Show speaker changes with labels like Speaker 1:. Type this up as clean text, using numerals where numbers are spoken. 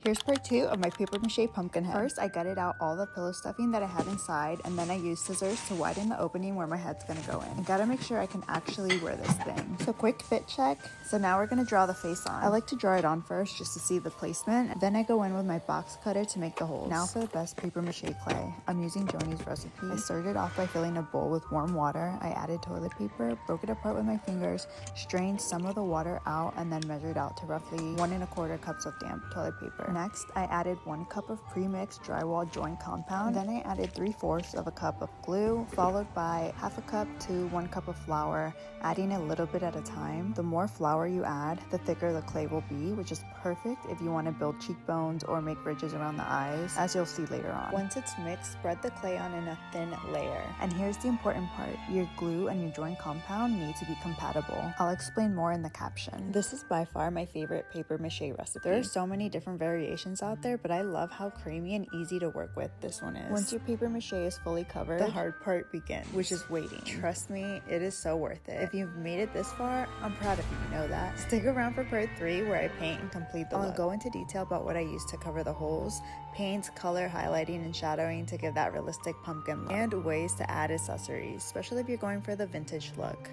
Speaker 1: Here's part 2 of my paper mache pumpkin head. First, I gutted out all the pillow stuffing that I had inside, and then I used scissors to widen the opening where my head's gonna go in. I gotta make sure I can actually wear this thing. So quick fit check. So now we're gonna draw the face on. I like to draw it on first just to see the placement, and then I go in with my box cutter to make the holes. Now for the best paper mache clay. I'm using Jonni's recipe. I started off by filling a bowl with warm water. I added toilet paper, broke it apart with my fingers, strained some of the water out, and then measured out to roughly 1 1/4 cups of damp toilet paper. Next, I added 1 cup of premixed drywall joint compound. Then I added 3/4 of a cup of glue, followed by 1/2 cup to 1 cup of flour, adding a little bit at a time. The more flour you add, the thicker the clay will be, which is perfect if you want to build cheekbones or make ridges around the eyes, as you'll see later on. Once it's mixed, spread the clay on in a thin layer. And here's the important part. Your glue and your joint compound need to be compatible. I'll explain more in the caption. This is by far my favorite paper mache recipe. There are so many different variations out there, but I love how creamy and easy to work with this one is. Once your paper mache is fully covered, the hard part begins, which is waiting. Trust me, it is so worth it. If you've made it this far, I'm proud of you, know that. Stick around for part 3 where I paint and complete the look. I'll go into detail about what I use to cover the holes, paint, color, highlighting, and shadowing to give that realistic pumpkin look, and ways to add accessories, especially if you're going for the vintage look.